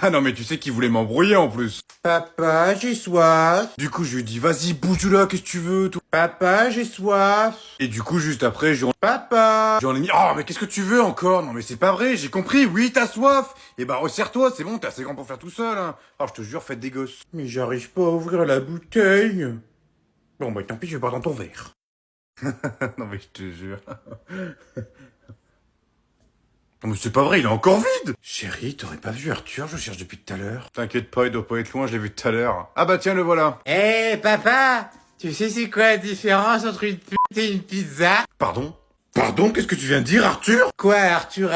Ah non mais tu sais qu'il voulait m'embrouiller en plus. Papa, j'ai soif. Du coup je lui ai dit vas-y bouge là, qu'est-ce que tu veux tout. Papa, j'ai soif. Et du coup juste après Papa. j'en ai mis oh mais qu'est-ce que tu veux encore. Non mais c'est pas vrai, j'ai compris, oui t'as soif. Et bah resserre-toi, c'est bon, t'es assez grand pour faire tout seul hein. Oh je te jure, faites des gosses. Mais j'arrive pas à ouvrir la bouteille. Bon bah tant pis, je vais boire dans ton verre. Non mais je te jure. Non mais c'est pas vrai, il est encore vide. Chérie, t'aurais pas vu Arthur, je cherche depuis tout à l'heure. T'inquiète pas, il doit pas être loin, je l'ai vu tout à l'heure. Ah bah tiens le voilà. Eh papa, tu sais c'est quoi la différence entre une pute et une pizza? Pardon? Pardon, qu'est-ce que tu viens de dire Arthur? Quoi Arthur?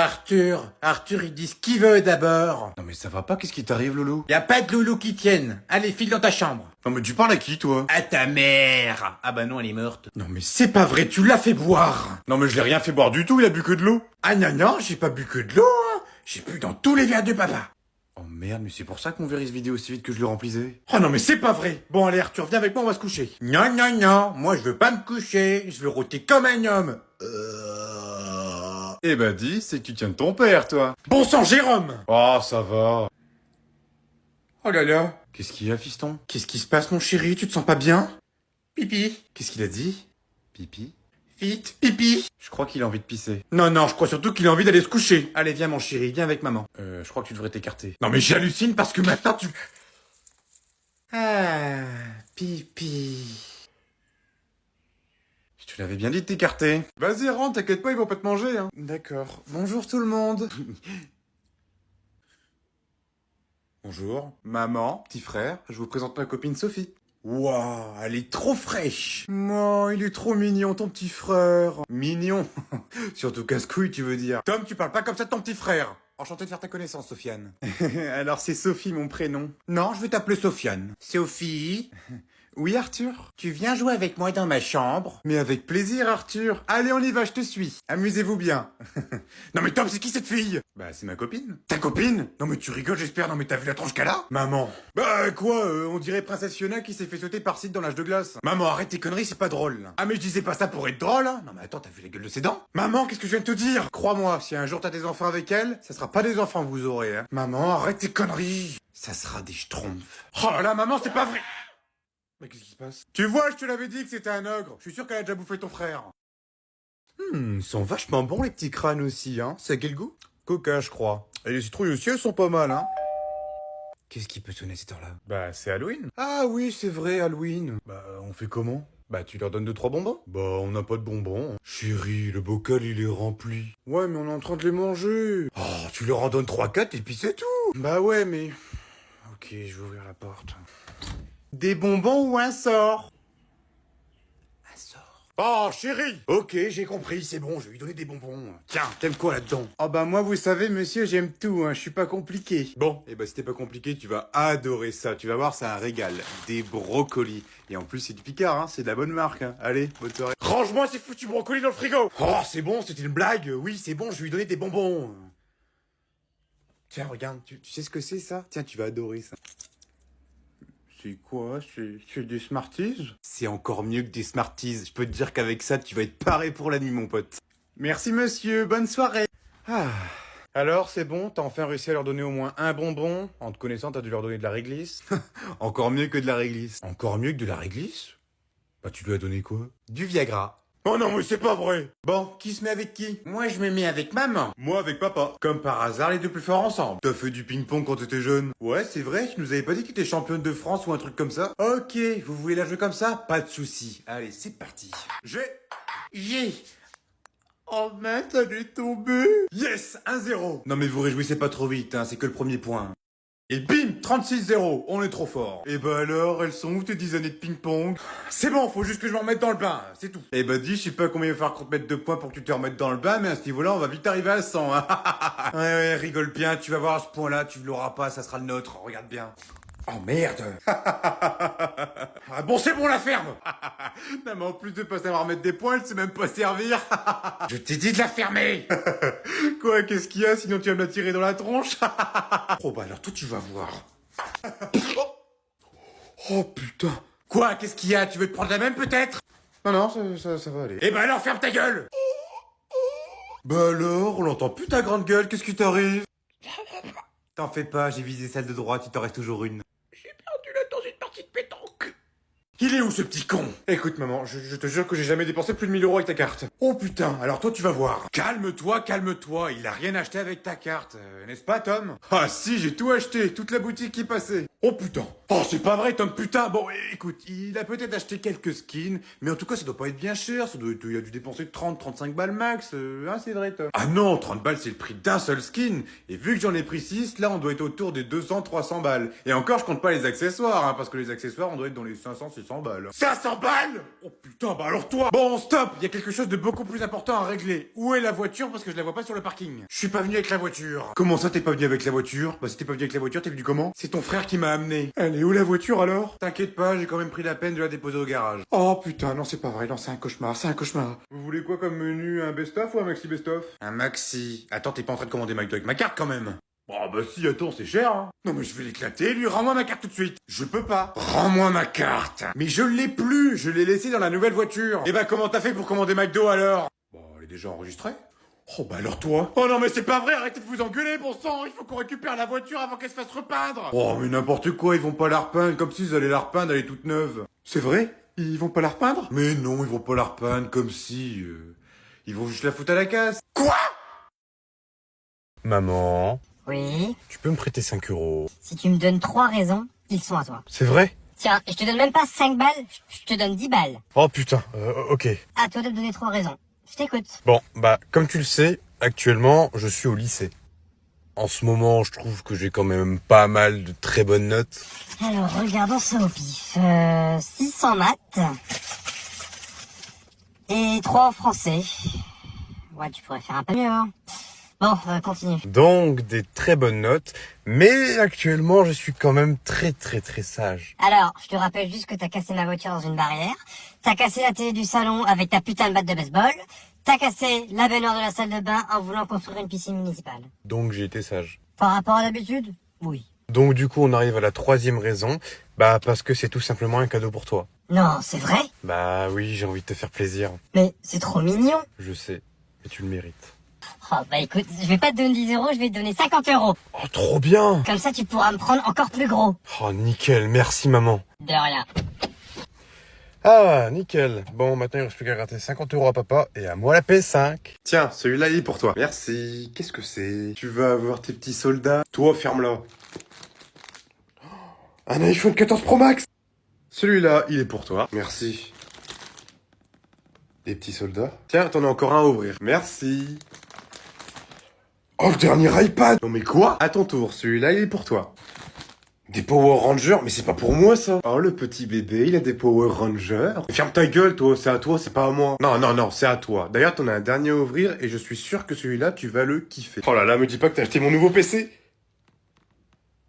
Arthur il dit ce qu'il veut d'abord. Non mais ça va pas, qu'est-ce qui t'arrive Lolo? Y a pas de loulou qui tienne. Allez, file dans ta chambre. Non mais tu parles à qui toi? À ta mère. Ah bah non, elle est morte. Non mais c'est pas vrai, tu l'as fait boire. Non mais je l'ai rien fait boire du tout, il a bu que de l'eau. Ah non, j'ai pas bu que de l'eau, hein. J'ai bu dans tous les verres de papa. Oh merde, mais c'est pour ça qu'on verrait ce vidéo aussi vite que je le remplissais. Oh non mais c'est pas vrai. Bon allez Arthur, viens avec moi, on va se coucher. Non, moi je veux pas me coucher, je veux rôter comme un homme. Eh bah dis, c'est que tu tiens de ton père toi. Bon sang Jérôme. Oh ça va. Oh là là. Qu'est-ce qu'il y a fiston? Qu'est-ce qui se passe mon chéri, tu te sens pas bien? Pipi. Qu'est-ce qu'il a dit? Pipi? Vite, pipi. Je crois qu'il a envie de pisser. Non, je crois surtout qu'il a envie d'aller se coucher. Allez viens mon chéri, viens avec maman. Je crois que tu devrais t'écarter. Non mais j'hallucine parce que maintenant tu... Ah, pipi. Je te l'avais bien dit de t'écarter. Vas-y rentre, t'inquiète pas, ils vont pas te manger hein. D'accord. Bonjour tout le monde. Bonjour. Maman, petit frère, je vous présente ma copine Sophie. Waouh, elle est trop fraîche. Oh, il est trop mignon, ton petit frère. Mignon. Surtout casse-couille, tu veux dire. Tom, tu parles pas comme ça de ton petit frère. Enchanté de faire ta connaissance, Sofiane. Alors c'est Sophie, mon prénom. Non, je vais t'appeler Sofiane. Sophie, Oui, Arthur? tu viens jouer avec moi dans ma chambre? Mais avec plaisir, Arthur. Allez, on y va, je te suis. Amusez-vous bien. Non mais Tom, c'est qui cette fille? Bah, c'est ma copine. Ta copine? Non mais tu rigoles, j'espère. Non mais t'as vu la tronche qu'elle a? Maman. Bah, quoi, on dirait Princesse Fiona qui s'est fait sauter par Sid dans l'âge de glace. Maman, arrête tes conneries, c'est pas drôle. Là. Ah, mais je disais pas ça pour être drôle, hein. Non mais attends, t'as vu la gueule de ses dents? Maman, qu'est-ce que je viens de te dire? Crois-moi, si un jour t'as des enfants avec elle, ça sera pas des enfants que vous aurez, hein. Maman, arrête tes conneries. Ça sera des schtroumpfs. Oh là là, maman, c'est pas vrai. Mais qu'est-ce qui se passe? Tu vois, je te l'avais dit que c'était un ogre. Je suis sûr qu'elle a déjà bouffé ton frère. Ils sont vachement bons les petits crânes aussi, hein. C'est à quel goût? Coca, je crois. Et les citrouilles aussi, elles sont pas mal, hein. Qu'est-ce qui peut sonner à cette heure-là? Bah, c'est Halloween. Ah oui, c'est vrai, Halloween. Bah, on fait comment? Bah, tu leur donnes 2-3 bonbons? Bah, on n'a pas de bonbons. Chérie, le bocal, il est rempli. Ouais, mais on est en train de les manger. Oh, tu leur en donnes 3-4 et puis c'est tout. Bah ouais, mais... Ok, je vais ouvrir la porte. Des bonbons ou un sort? Un sort. Oh, chérie! Ok, j'ai compris, c'est bon, je vais lui donner des bonbons. Tiens, t'aimes quoi là-dedans? Oh bah moi, vous savez, monsieur, j'aime tout, hein, je suis pas compliqué. Bon, et bah si t'es pas compliqué, tu vas adorer ça. Tu vas voir, c'est un régal. Des brocolis. Et en plus, c'est du Picard, hein, c'est de la bonne marque. Hein. Allez, bonne soirée. Range-moi ces foutus brocolis dans le frigo! Oh, c'est bon, c'était une blague. Oui, c'est bon, je vais lui donner des bonbons. Tiens, regarde, tu sais ce que c'est ça? Tiens, tu vas adorer ça. C'est quoi? C'est des Smarties? C'est encore mieux que des Smarties. Je peux te dire qu'avec ça, tu vas être paré pour la nuit, mon pote. Merci, monsieur. Bonne soirée. Ah. Alors, c'est bon? T'as enfin réussi à leur donner au moins un bonbon? En te connaissant, t'as dû leur donner de la réglisse? Encore mieux que de la réglisse. Encore mieux que de la réglisse? Bah, tu lui as donné quoi? Du Viagra. Oh non, mais c'est pas vrai! Bon, qui se met avec qui? Moi, je me mets avec maman. Moi avec papa. Comme par hasard, les deux plus forts ensemble. T'as fait du ping-pong quand t'étais jeune? Ouais, c'est vrai, tu nous avais pas dit que t'étais championne de France ou un truc comme ça? Ok, vous voulez la jouer comme ça? Pas de soucis. Allez, c'est parti. J'ai... Oh mince, elle est tombée! Yes, 1-0. Non mais vous réjouissez pas trop vite, hein, c'est que le premier point. Et bim, 36-0, on est trop fort. Et bah alors, elles sont où tes 10 années de ping-pong? C'est bon, faut juste que je me remette dans le bain, c'est tout. Eh bah dis, je sais pas combien il va falloir qu'on te mette de points pour que tu te remettes dans le bain, mais à ce niveau-là, on va vite arriver à 100. Hein. Ouais, rigole bien, tu vas voir à ce point-là, tu l'auras pas, ça sera le nôtre, regarde bien. Oh merde! Ah bon, c'est bon, la ferme! Non mais en plus de pas savoir mettre des points, elle sait même pas servir. Je t'ai dit de la fermer! Quoi, qu'est-ce qu'il y a, sinon tu vas me la tirer dans la tronche? Oh bah alors toi tu vas voir. Oh putain. Quoi, qu'est-ce qu'il y a? Tu veux te prendre la même peut-être? Non, ça va aller. Eh bah alors ferme ta gueule! Bah alors, on l'entend plus ta grande gueule, qu'est-ce qui t'arrive? T'en fais pas, j'ai visé celle de droite, il t'en reste toujours une. J'ai perdu là dans une partie de pétanque. Il est où ce petit con? Écoute maman, je te jure que j'ai jamais dépensé plus de 1000 euros avec ta carte. Oh putain, alors toi tu vas voir. Calme-toi, il a rien acheté avec ta carte, n'est-ce pas Tom? Ah si, j'ai tout acheté, toute la boutique qui passait. Oh putain. Oh c'est pas vrai Tom, putain. Bon écoute, il a peut-être acheté quelques skins, mais en tout cas ça doit pas être bien cher, il a dû dépenser 30-35 balles max, hein c'est vrai Tom? Ah non, 30 balles c'est le prix d'un seul skin, et vu que j'en ai pris 6, là on doit être autour des 200-300 balles. Et encore je compte pas les accessoires, hein, parce que les accessoires on doit être dans les 500-600 balles. 500 balles? Oh putain, bah alors toi. Bon stop, il y a quelque chose de beaucoup plus important à régler. Où est la voiture parce que je la vois pas sur le parking? Je suis pas venu avec la voiture. Comment ça t'es pas venu avec la voiture? Bah si t'es pas venu avec la voiture, t'es venu comment? C'est ton frère qui m'a amené. Elle est où la voiture alors? T'inquiète pas, j'ai quand même pris la peine de la déposer au garage. Oh putain, non c'est pas vrai, non c'est un cauchemar, c'est un cauchemar. Vous voulez quoi comme menu? Un best-of ou un maxi best-of? Un maxi. Attends, t'es pas en train de commander McDo avec ma carte quand même? Oh bah si, attends, c'est cher, hein. Non mais je vais l'éclater, lui, rends-moi ma carte tout de suite. Je peux pas. Rends-moi ma carte. Mais je l'ai plus, je l'ai laissée dans la nouvelle voiture. Et bah comment t'as fait pour commander McDo alors? Bon, elle est déjà enregistrée. Oh bah alors toi. Oh non mais c'est pas vrai, arrêtez de vous engueuler, bon sang, il faut qu'on récupère la voiture avant qu'elle se fasse repeindre. Oh mais n'importe quoi, ils vont pas la repeindre, comme s'ils allaient la repeindre, elle est toute neuve. C'est vrai? Ils vont pas la repeindre? Mais non, ils vont pas la repeindre, comme si... Ils vont juste la foutre à la casse. Quoi? Maman, Oui. tu peux me prêter 5 euros? Si tu me donnes 3 raisons, ils sont à toi. C'est vrai? Tiens, je te donne même pas 5 balles, je te donne 10 balles. Oh putain, ok. À toi de me donner 3 raisons. Je t'écoute. Bon, bah, comme tu le sais, actuellement, je suis au lycée. En ce moment, je trouve que j'ai quand même pas mal de très bonnes notes. Alors, regardons ça au pif. 6 en maths. Et 3 en français. Ouais, tu pourrais faire un peu mieux, hein. Bon, continue. Donc, des très bonnes notes. Mais actuellement, je suis quand même très sage. Alors, je te rappelle juste que t'as cassé ma voiture dans une barrière. T'as cassé la télé du salon avec ta putain de batte de baseball. T'as cassé la baignoire de la salle de bain en voulant construire une piscine municipale. Donc, j'ai été sage. Par rapport à d'habitude? Oui. Donc, du coup, on arrive à la 3e raison. Bah, parce que c'est tout simplement un cadeau pour toi. Non, c'est vrai? Bah oui, j'ai envie de te faire plaisir. Mais c'est trop mignon. Je sais, mais tu le mérites. Oh bah écoute, je vais pas te donner 10 euros, je vais te donner 50 euros. Oh, trop bien! Comme ça tu pourras me prendre encore plus gros. Oh, nickel, merci maman. De rien. Ah, nickel. Bon, maintenant il reste plus qu'à gratter 50 euros à papa et à moi la PS5. Tiens, celui-là il est pour toi. Merci. Qu'est-ce que c'est? Tu vas avoir tes petits soldats? Toi, ferme-la. Un iPhone 14 Pro Max. Celui-là, il est pour toi. Merci. Des petits soldats. Tiens, t'en as encore un à ouvrir. Merci. Oh, le dernier iPad. Non mais quoi? À ton tour, celui-là, il est pour toi. Des Power Rangers? Mais c'est pas pour moi, ça. Oh, le petit bébé, il a des Power Rangers. Ferme ta gueule, toi. C'est à toi, c'est pas à moi. Non, c'est à toi. D'ailleurs, t'en as un dernier à ouvrir et je suis sûr que celui-là, tu vas le kiffer. Oh là là, me dis pas que t'as acheté mon nouveau PC.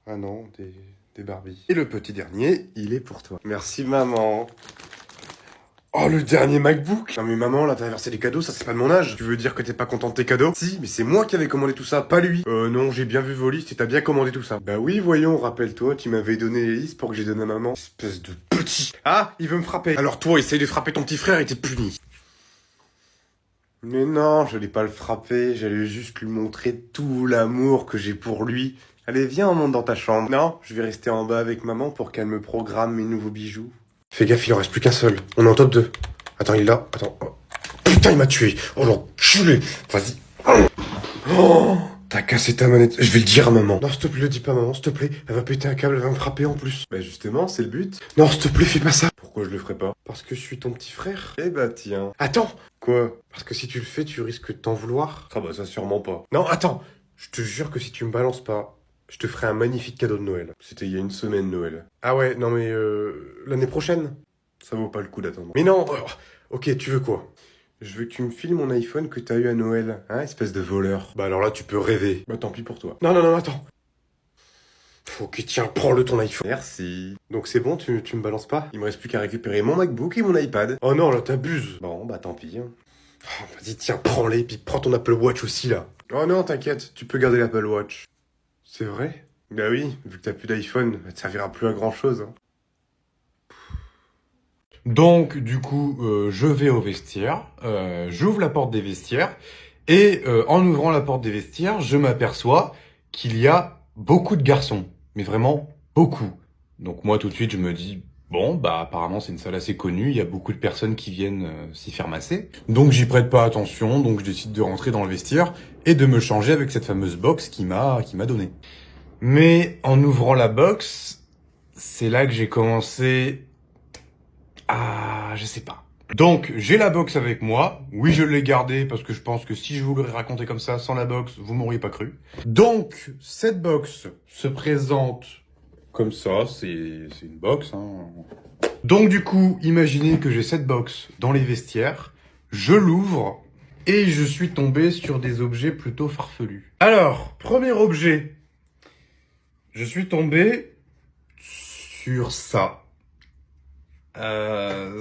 Ah non, des Barbies. Et le petit dernier, il est pour toi. Merci, maman. Oh, le dernier MacBook. Non mais maman, là, t'as inversé les cadeaux, ça c'est pas de mon âge. Tu veux dire que t'es pas content de tes cadeaux? Si, mais c'est moi qui avais commandé tout ça, pas lui. Non, j'ai bien vu vos listes et t'as bien commandé tout ça. Bah oui, voyons, rappelle-toi, tu m'avais donné les listes pour que j'ai donné à maman. Espèce de petit. Ah, il veut me frapper. Alors toi, essaye de frapper ton petit frère et t'es puni. Mais non, je n'allais pas le frapper, j'allais juste lui montrer tout l'amour que j'ai pour lui. Allez, viens, on monte dans ta chambre. Non, je vais rester en bas avec maman pour qu'elle me programme mes nouveaux bijoux. Fais gaffe, il en reste plus qu'un seul. On est en top 2. Attends, il est là. Attends. Oh. Putain, il m'a tué. Oh l'enculé. Vas-y. Oh, t'as cassé ta manette. Je vais le dire à maman. Non, s'il te plaît, le dis pas à maman, s'il te plaît. Elle va péter un câble, elle va me frapper en plus. Bah justement, c'est le but. Non, s'il te plaît, fais pas ça. Pourquoi je le ferais pas? Parce que je suis ton petit frère. Eh bah tiens. Attends. Quoi? Parce que si tu le fais, tu risques de t'en vouloir. Ah bah ça sûrement pas. Non, attends. Je te jure que si tu me balances pas, je te ferai un magnifique cadeau de Noël. C'était il y a une semaine, Noël. Ah ouais, non mais l'année prochaine? Ça vaut pas le coup d'attendre. Mais non, ok, tu veux quoi? Je veux que tu me files mon iPhone que t'as eu à Noël, hein, espèce de voleur. Bah alors là, tu peux rêver. Bah tant pis pour toi. Non, attends. Ok, tiens, prends-le ton iPhone. Merci. Donc c'est bon, tu me balances pas? Il me reste plus qu'à récupérer mon MacBook et mon iPad. Oh non, là t'abuses. Bon, bah tant pis. Hein. Oh, vas-y, tiens, prends-les, puis prends ton Apple Watch aussi, là. Oh non, t'inquiète, tu peux garder l'Apple Watch. C'est vrai? Bah oui, vu que t'as plus d'iPhone, ça te servira plus à grand chose. Hein. Donc, du coup, je vais au vestiaire, j'ouvre la porte des vestiaires, et en ouvrant la porte des vestiaires, je m'aperçois qu'il y a beaucoup de garçons, mais vraiment beaucoup. Donc moi tout de suite je me dis, bon bah apparemment c'est une salle assez connue, il y a beaucoup de personnes qui viennent s'y faire masser. Donc j'y prête pas attention, donc je décide de rentrer dans le vestiaire et de me changer avec cette fameuse box qui m'a donné. Mais en ouvrant la box, c'est là que j'ai commencé à... je sais pas. Donc, j'ai la box avec moi. Oui, je l'ai gardée parce que je pense que si je vous l'aurais raconté comme ça, sans la box, vous m'auriez pas cru. Donc, cette box se présente comme ça. C'est une box, hein. Donc, du coup, imaginez que j'ai cette box dans les vestiaires. Je l'ouvre et je suis tombé sur des objets plutôt farfelus. Alors, premier objet. Je suis tombé sur ça.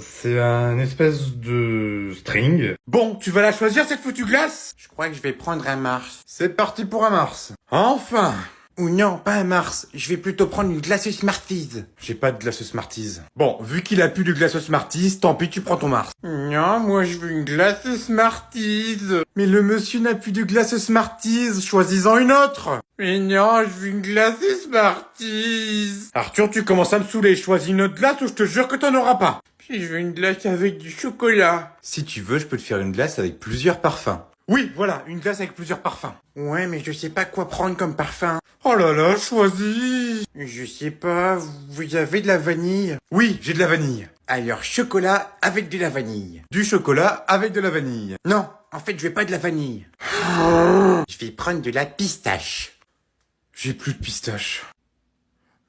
C'est un espèce de string. Bon, tu vas la choisir cette foutue glace? Je crois que je vais prendre un Mars. C'est parti pour un Mars. Enfin! Ou non, pas un Mars. Je vais plutôt prendre une glace Smarties. J'ai pas de glace Smarties. Bon, vu qu'il a plus de glace Smarties, tant pis, tu prends ton Mars. Non, moi je veux une glace Smarties. Mais le monsieur n'a plus de glace Smarties, choisis-en une autre. Mais non, je veux une glace Smarties. Arthur, tu commences à me saouler, choisis une autre glace ou je te jure que t'en auras pas. Puis je veux une glace avec du chocolat. Si tu veux, je peux te faire une glace avec plusieurs parfums. Oui, voilà, une glace avec plusieurs parfums. Ouais, mais je sais pas quoi prendre comme parfum. Oh là là, choisis. Je sais pas, vous avez de la vanille? Oui, j'ai de la vanille. Alors, chocolat avec de la vanille. Du chocolat avec de la vanille. Non, en fait, je vais pas de la vanille. Je vais prendre de la pistache. J'ai plus de pistache.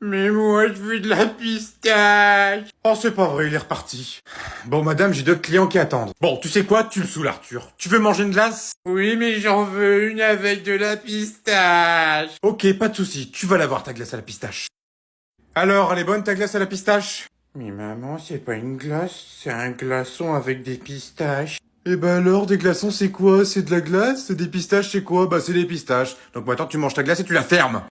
Mais moi, je veux de la pistache. Oh, c'est pas vrai, il est reparti. Bon, madame, j'ai d'autres clients qui attendent. Bon, tu sais quoi? Tu le saoules, Arthur. Tu veux manger une glace? Oui, mais j'en veux une avec de la pistache. Ok, pas de souci. Tu vas l'avoir, ta glace à la pistache. Alors, elle est bonne, ta glace à la pistache? Mais maman, c'est pas une glace, c'est un glaçon avec des pistaches. Eh ben alors, des glaçons, c'est quoi? C'est de la glace? Des pistaches, c'est quoi? Bah, c'est des pistaches. Donc maintenant, tu manges ta glace et tu la fermes.